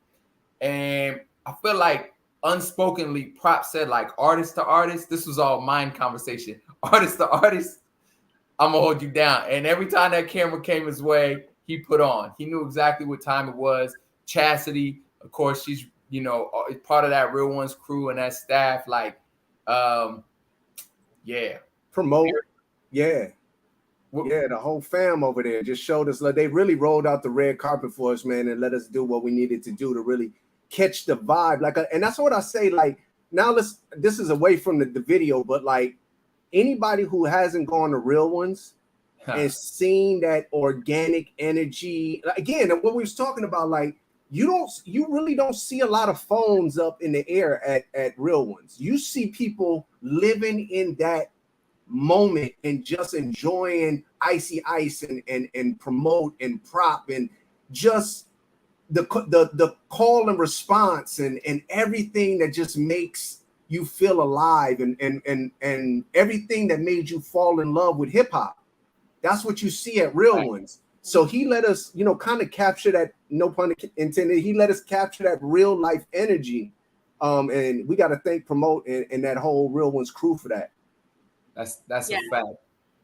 And I feel like unspokenly, Prop said, like, artist to artist, this was all mind conversation. Artist to artist, I'm gonna hold you down. And every time that camera came his way, he put on. He knew exactly what time it was. Chastity, of course, she's part of that Real Ones crew and that staff. Like, yeah, Promote, yeah. Yeah, the whole fam over there just showed us. Like, they really rolled out the red carpet for us, man, and let us do what we needed to do to really catch the vibe. Like, and that's what I say. Like, now this is away from the video, but like anybody who hasn't gone to Real Ones and seen that organic energy again, and what we was talking about, like you really don't see a lot of phones up in the air at Real Ones. You see people living in that moment and just enjoying Icy Ice and Promote and Prop and just the call and response and everything that just makes you feel alive and everything that made you fall in love with hip hop. That's what you see at Real Ones. So he let us, kind of capture that, no pun intended, he let us capture that real life energy. And we got to thank Promote and that whole Real Ones crew for that. That's a fact.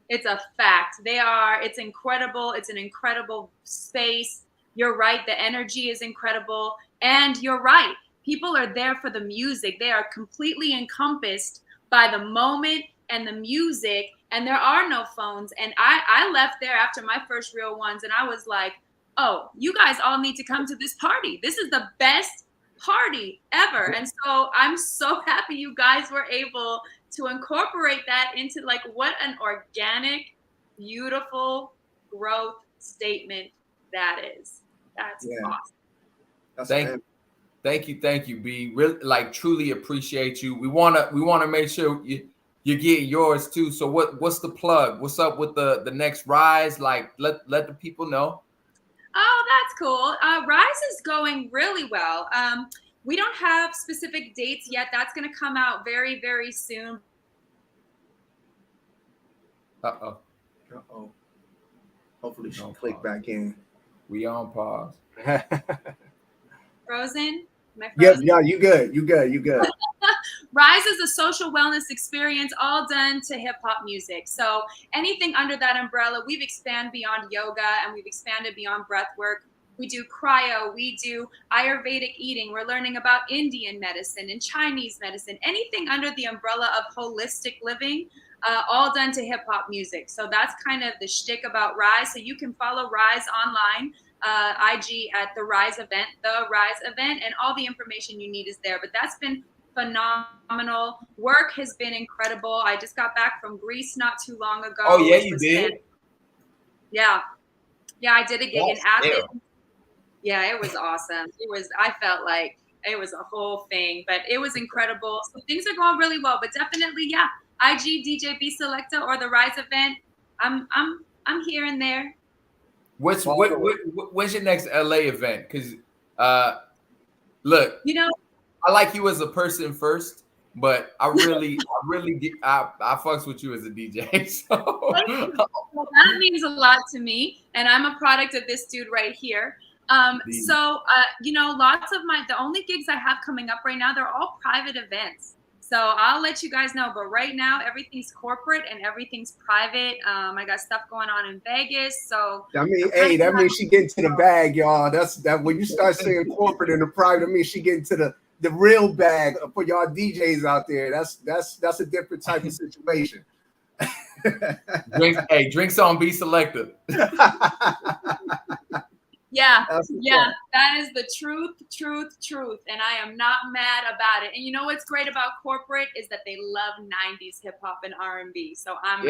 It's a fact. It's incredible. It's an incredible space. You're right. The energy is incredible. And you're right. People are there for the music. They are completely encompassed by the moment and the music, and there are no phones. And I left there after my first Real Ones, and I was like, oh, you guys all need to come to this party. This is the best party ever. And so I'm so happy you guys were able to incorporate that into, like, what an organic, beautiful growth statement that is. That's awesome. Thank you, B. Really, like, truly appreciate you. We wanna make sure you get yours too. So what's the plug? What's up with the next Rise? Like, let the people know. Oh, that's cool. Rise is going really well. We don't have specific dates yet. That's going to come out very, very soon. Uh-oh. Hopefully she'll click back in. We on pause. Frozen? Am I frozen? Yeah, you good. Rise is a social wellness experience all done to hip hop music. So anything under that umbrella, we've expanded beyond yoga and we've expanded beyond breath work. We do cryo, we do Ayurvedic eating. We're learning about Indian medicine and Chinese medicine, anything under the umbrella of holistic living, all done to hip hop music. So that's kind of the shtick about Rise. So you can follow Rise online, IG at The Rise Event, and all the information you need is there. But that's been phenomenal. Work has been incredible. I just got back from Greece not too long ago. Oh yeah, you did? Yeah, I did a gig in Athens. Yeah, it was awesome. I felt like it was a whole thing, but it was incredible. So things are going really well, but definitely, yeah, IG, DJ B Selecta, or The Rise Event. I'm here and there. When's your next LA event? Because look, I like you as a person first, but I really I fucks with you as a DJ. So well, that means a lot to me, and I'm a product of this dude right here. So lots of the only gigs I have coming up right now, they're all private events. So I'll let you guys know. But right now, everything's corporate and everything's private. I got stuff going on in Vegas. So that means she getting to the bag, y'all. That's when you start saying corporate and the private, I mean she getting to the real bag for y'all DJs out there. That's a different type of situation. Drinks on B Selecta. Yeah, that is the truth, and I am not mad about it. And you know what's great about corporate is that they love 90s hip hop and R&B. So I'm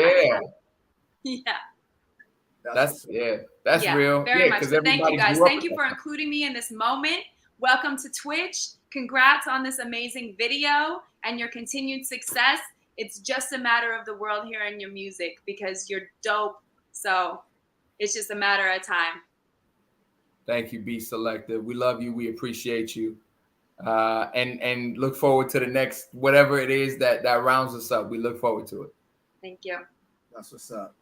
that's real. Very much. So thank you guys. Thank you for including me in this moment. Welcome to Twitch. Congrats on this amazing video and your continued success. it's just a matter of the world hearing your music because you're dope. So it's just a matter of time. Thank you, Be Selective. We love you. We appreciate you. And look forward to the next, whatever it is that rounds us up. We look forward to it. Thank you. That's what's up.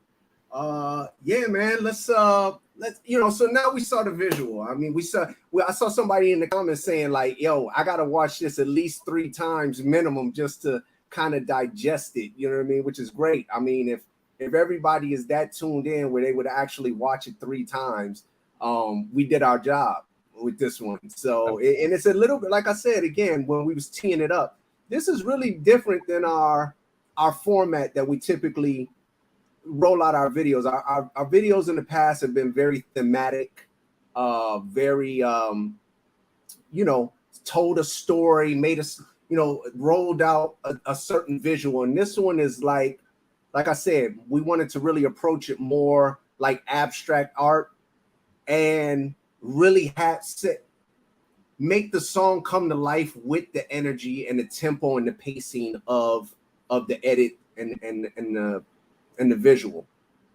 Yeah, man. Let's so now we saw the visual. I mean, I saw somebody in the comments saying like, yo, I gotta watch this at least 3 times minimum just to kind of digest it. You know what I mean? Which is great. I mean, if everybody is that tuned in where they would actually watch it 3 times, we did our job with this one. So and it's a little bit, like I said again, when we was teeing it up, this is really different than our format that we typically roll out our videos. Our videos in the past have been very thematic, very told a story, made us, rolled out a certain visual. And this one is like I said, we wanted to really approach it more like abstract art and really make the song come to life with the energy and the tempo and the pacing of the edit and the visual.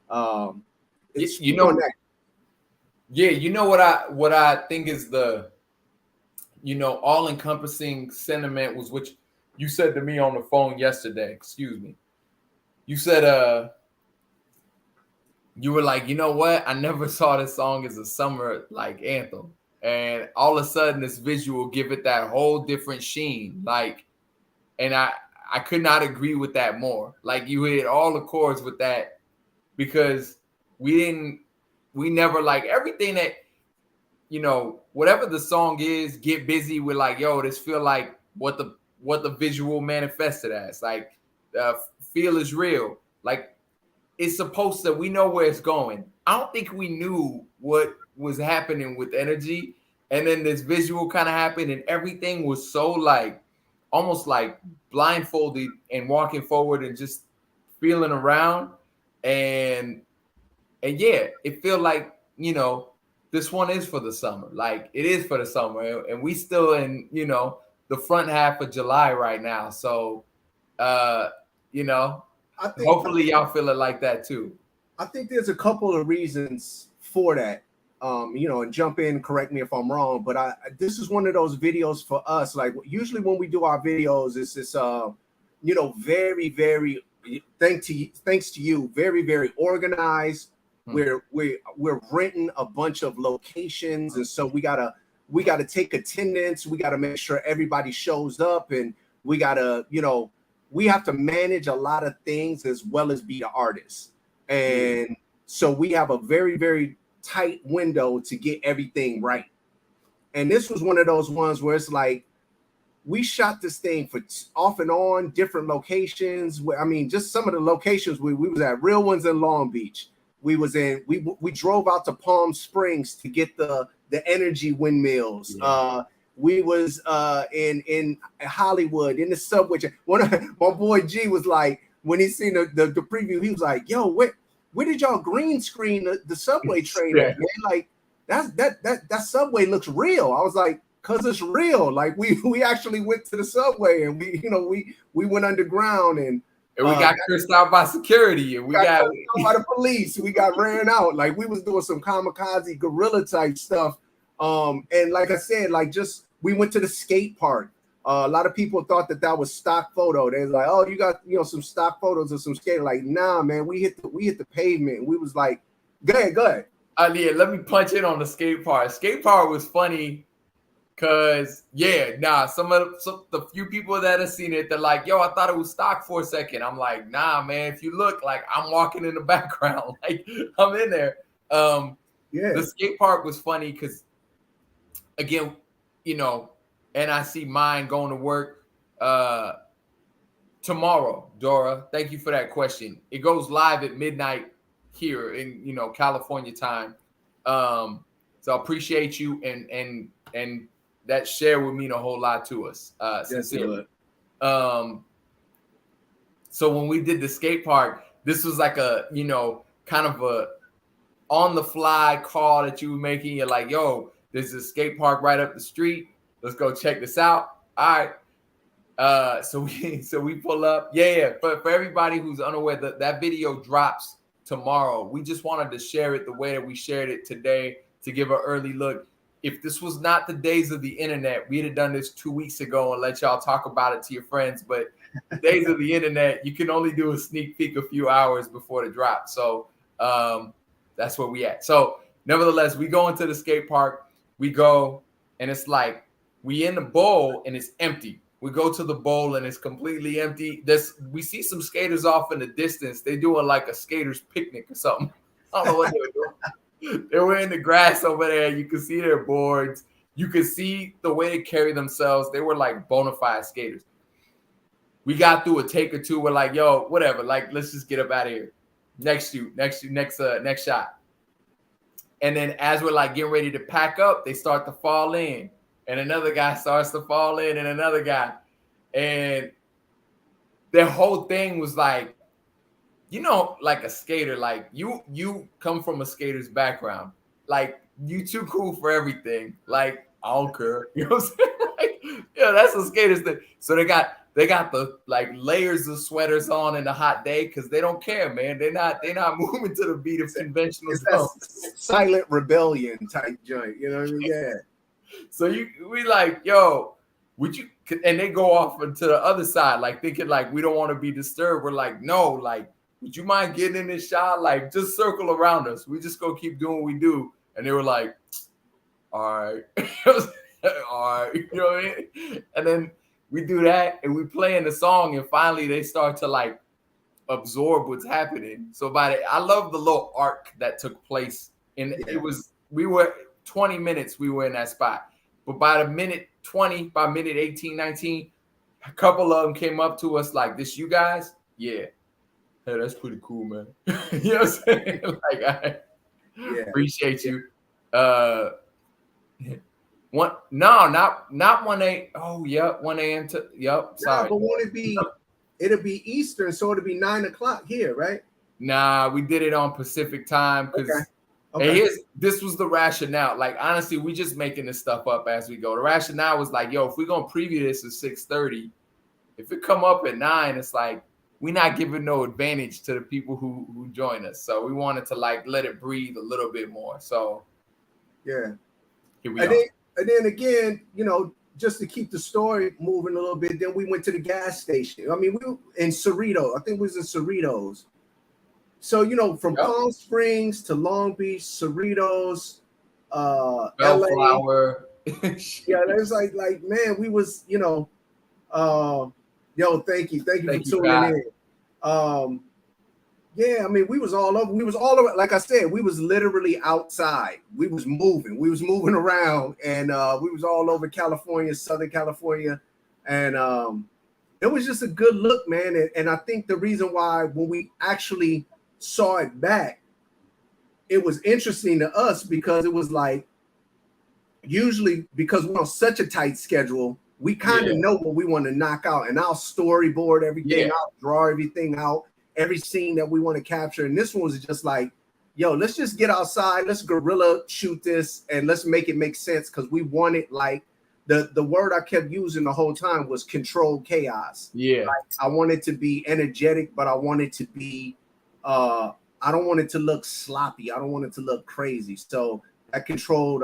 What I think is the all-encompassing sentiment was what you said to me on the phone yesterday. Excuse me. You said you were like, you know what? I never saw this song as a summer like anthem. And all of a sudden this visual give it that whole different sheen. Like, and I could not agree with that more. Like, you hit all the chords with that, because we never like everything that, whatever the song is, get busy with like, yo, this feel like what the visual manifested as. Like, feel is real. Like, it's supposed to, we know where it's going. I don't think we knew what was happening with energy. And then this visual kind of happened and everything was so like, almost like blindfolded and walking forward and just feeling around. And yeah, it feel like, this one is for the summer. Like, it is for the summer. And we still in, the front half of July right now. So, hopefully y'all feel it like that too. I think there's a couple of reasons for that. And jump in, correct me if I'm wrong, but this is one of those videos for us. Like, usually when we do our videos, it's this, very, very, thanks to you, very, very organized. We're renting a bunch of locations, and so we gotta take attendance. We gotta make sure everybody shows up, and we gotta, we have to manage a lot of things as well as be the artist. And so we have a very, very tight window to get everything right. And this was one of those ones where it's like, we shot this thing for off and on different locations. I mean, just some of the locations we was at. Real ones in Long Beach. We drove out to Palm Springs to get the energy windmills. Yeah. We was in Hollywood in the subway. My boy G was like, when he seen the preview, he was like, yo, where did y'all green screen the subway train at, man? Like, that subway looks real. I was like, cause it's real. Like, we actually went to the subway and we went underground and we got cursed out by security and we got cursed out by the police. We got ran out. Like, we was doing some kamikaze guerrilla type stuff. And like I said, like, just we went to the skate park. A lot of people thought that was stock photo. They was like, oh, you got some stock photos of some skater. Like, nah, man, we hit the pavement. And we was like, go ahead. Yeah, let me punch in on the skate park. Skate park was funny because some of the few people that have seen it, they're like, yo, I thought it was stock for a second. I'm like, nah, man, if you look, like, I'm walking in the background, like I'm in there. The skate park was funny because, again, and I see mine going to work tomorrow. Dora, thank you for that question. It goes live at midnight here in California time. So I appreciate you and that share would mean a whole lot to us. Sincerely. So when we did the skate park, this was like a kind of a on the fly call that you were making. You're like, yo, there's a skate park right up the street. Let's go check this out. All right. So we pull up. Yeah. For everybody who's unaware, that video drops tomorrow. We just wanted to share it the way that we shared it today to give an early look. If this was not the days of the internet, we'd have done this 2 weeks ago and let y'all talk about it to your friends. But the days of the internet, you can only do a sneak peek a few hours before the drop. So that's where we at. So nevertheless, we go into the skate park. We go, and it's like we in the bowl and it's empty. We go to the bowl and it's completely empty. We see some skaters off in the distance. They doing like a skater's picnic or something. I don't know what they were doing. They were in the grass over there. You could see their boards. You could see the way they carry themselves. They were like bona fide skaters. We got through a take or two. We're like, yo, whatever. Like, let's just get up out of here. Next shot. And then as we're like getting ready to pack up, they start to fall in. And another guy starts to fall in, and another guy. And their whole thing was like, like a skater, like you come from a skater's background. Like, you too cool for everything. Like, I don't care. You know what I'm saying? Like, yeah, that's a skater's thing. So they got the like layers of sweaters on in the hot day because they don't care, man. They're not moving to the beat of conventional drums. Silent rebellion type joint, you know what I mean? Yeah. So we like, yo, would you? And they go off into the other side, like thinking like we don't want to be disturbed. We're like, no, like, would you mind getting in this shot? Like, just circle around us. We just go keep doing what we do. And they were like, all right, all right, you know what I mean? And then we do that, and we play in the song, and finally they start to like absorb what's happening. So I love the little arc that took place, and we were 20 minutes we were in that spot. But by the minute 20, by minute 18, 19, a couple of them came up to us like, this you guys? Yeah. Hey, that's pretty cool, man. You know what I'm saying? Like, I appreciate you. Not 1 a.m. Oh, yep, 1 a.m. to sorry. But won't it'll be Eastern, so it'll be 9 o'clock here, right? Nah, we did it on Pacific time because this was the rationale. Like, honestly, we just making this stuff up as we go. The rationale was like, yo, if we're gonna preview this at 6:30, if it come up at 9, it's like we're not giving no advantage to the people who join us. So we wanted to like let it breathe a little bit more. So yeah, here we are. And then again, just to keep the story moving a little bit, then we went to the gas station. I mean, we were in Cerritos. I think it was in Cerritos. So, from Palm Springs to Long Beach, Cerritos, Bellflower. LA. Yeah, it was like, man, we was, yo, thank you for tuning in. Yeah, I mean, we was all over. Like I said, we was literally outside. We was moving around, and we was all over California, Southern California, and it was just a good look, man. And I think the reason why when we actually saw it back, it was interesting to us because it was like, usually because we're on such a tight schedule, we kind of know what we want to knock out, and I'll storyboard everything, I'll draw everything out, every scene that we want to capture. And this one was just like, yo, let's just get outside, let's guerrilla shoot this, and let's make it make sense, because we wanted, like, the word I kept using the whole time was controlled chaos. Yeah, like, I wanted to be energetic, but I wanted to be I don't want it to look sloppy, I don't want it to look crazy. So that controlled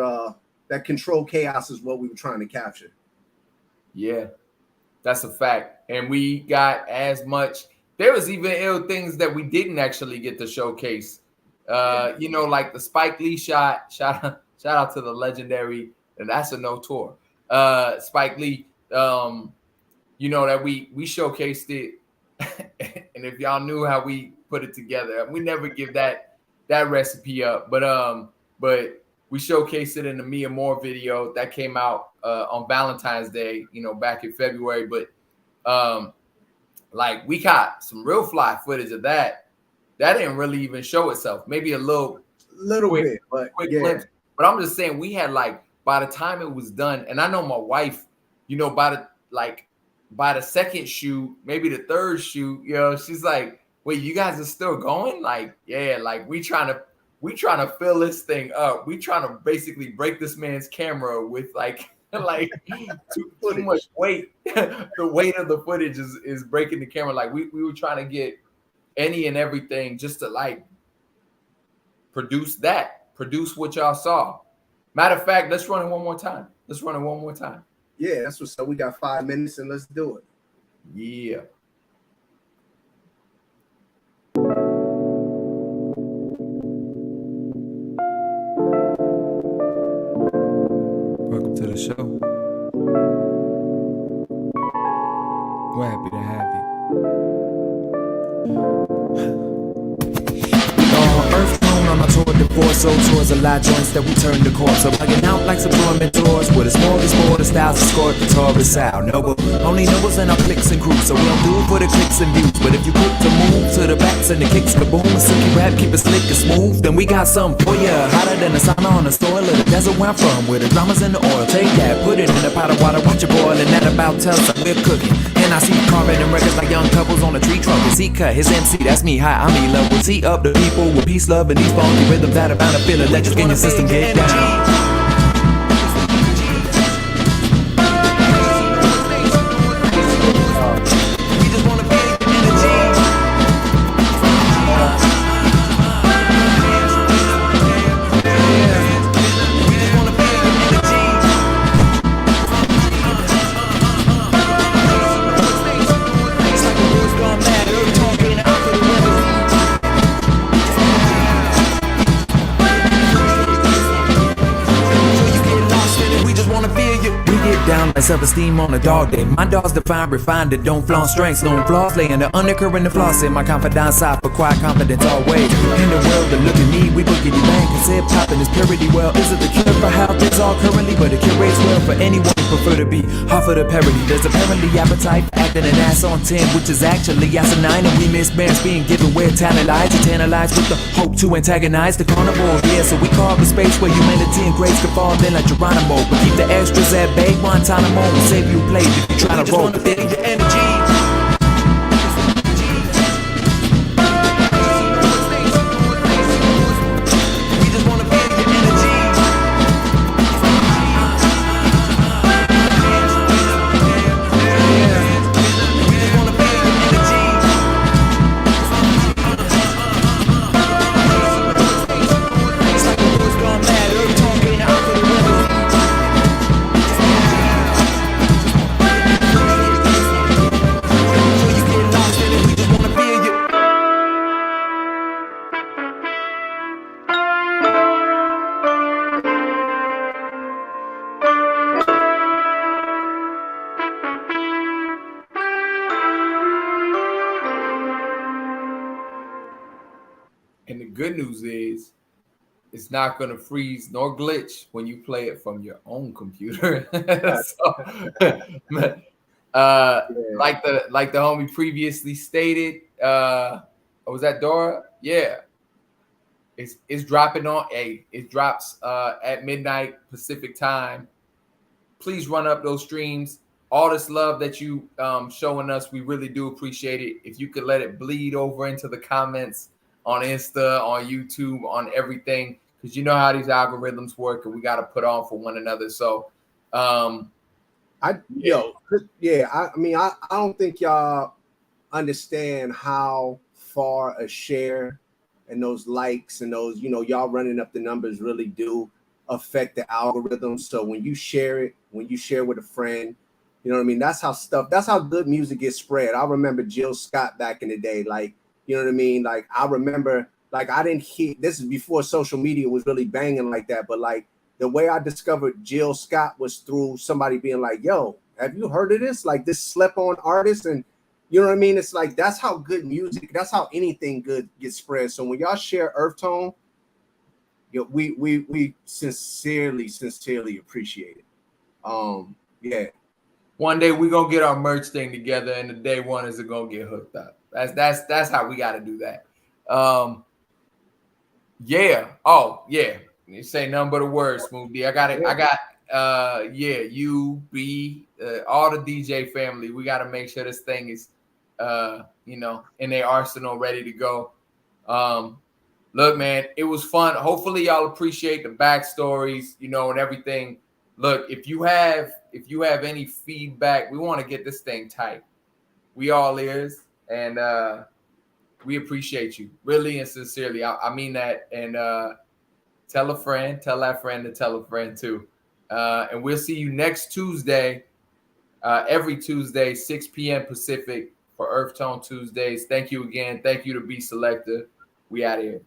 chaos is what we were trying to capture. Yeah, that's a fact. And we got as much. There was even ill things that we didn't actually get to showcase. Like the Spike Lee shot. Shout out to the legendary, and that's a no tour. Spike Lee. That we showcased it, and if y'all knew how we put it together, we never give that recipe up. But we showcased it in the Mia Moore video that came out on Valentine's Day, back in February. But like, we got some real fly footage of that. That didn't really even show itself. Maybe a little bit, but quick glimpse. But I'm just saying, we had, like, by the time it was done, and I know my wife, by the second shoot, maybe the third shoot, she's like, wait, you guys are still going? Like, yeah, like we trying to fill this thing up. We trying to basically break this man's camera with like like too much weight. The weight of the footage is breaking the camera. Like we were trying to get any and everything just to like produce what y'all saw. Matter of fact, let's run it one more time. Yeah, that's what's up. We got 5 minutes and let's do it. Yeah. Welcome to the show. We're happy to have you. Earth Tone on my tour de force, so towards a lot joints that we turn the course. So bugging out like some mentors with a smorgasbord of styles to score the Taurus out. No, only knows in our clicks and groups, so we don't do it for the clicks and views. But if you quick to move to the backs and the kicks, kaboom, silky rap, keep it slick and smooth, then we got something for ya. Hotter than the sauna on the soil of the desert where I'm from, where the drama's in the oil. Take that, put it in a pot of water, watch it boil, and that about tells us we're cooking. And I see carving and records like young couples on a tree trunk. His he cut, his MC, that's me. Hi, I'm E-Love. We'll tee up the people with peace, love, and these funky rhythms that are bound to feel electric in your system. Get down. Self-esteem on a dog day. My dog's defined, refined, it don't flaunt strengths, don't flaws. Laying the undercurrent and floss in my confidence side for quiet confidence always. In the world that look at me, we book it, you bang, cause hip hop and its purity. Well, is it the cure for how things are currently? But it curates well for anyone who prefer to be half of the parody. There's apparently appetite for acting an ass on 10, which is actually asinine. And we miss bands being given where talent lies, to tantalize with the hope to antagonize the carnivore. Yeah, so we carve a space where humanity and grace can fall in like Geronimo. But keep the extras at bay, Guantanamo. Will save you play if you try to roll the bit of your energy. And the good news is it's not going to freeze nor glitch when you play it from your own computer. Like the homie previously stated, was that Dora? Yeah. It's dropping on it drops at midnight Pacific time. Please run up those streams. All this love that you showing us, we really do appreciate it. If you could let it bleed over into the comments on Insta, on YouTube, on everything, because you know how these algorithms work, and we got to put on for one another. So, I mean, I don't think y'all understand how far a share and those likes and those, y'all running up the numbers really do affect the algorithm. So when you share it, when you share with a friend, you know what I mean? That's how good music gets spread. I remember Jill Scott back in the day, like, you know what I mean? Like, I remember, like, I didn't hear, this is before social media was really banging like that, but like the way I discovered Jill Scott was through somebody being like, yo, have you heard of this? Like this slept on artist. And you know what I mean? It's like, that's how good music, that's how anything good gets spread. So when y'all share Earth Tone, we sincerely appreciate it. Yeah. One day we're gonna get our merch thing together, and the day one is gonna get hooked up. That's how we got to do that. Yeah. Oh yeah. You say nothing but a word, Smooth D. I got it. I got you, B, all the DJ family. We got to make sure this thing is in their arsenal, ready to go. Look, man, it was fun. Hopefully y'all appreciate the backstories, and everything. look, if you have any feedback, we want to get this thing tight. We all ears, and we appreciate you really and sincerely. I mean that. And tell a friend, tell that friend to tell a friend too. And we'll see you next Tuesday, every Tuesday, 6 p.m. Pacific for URF Tone Tuesdays. Thank you again. Thank you to Be Selector. We out of here.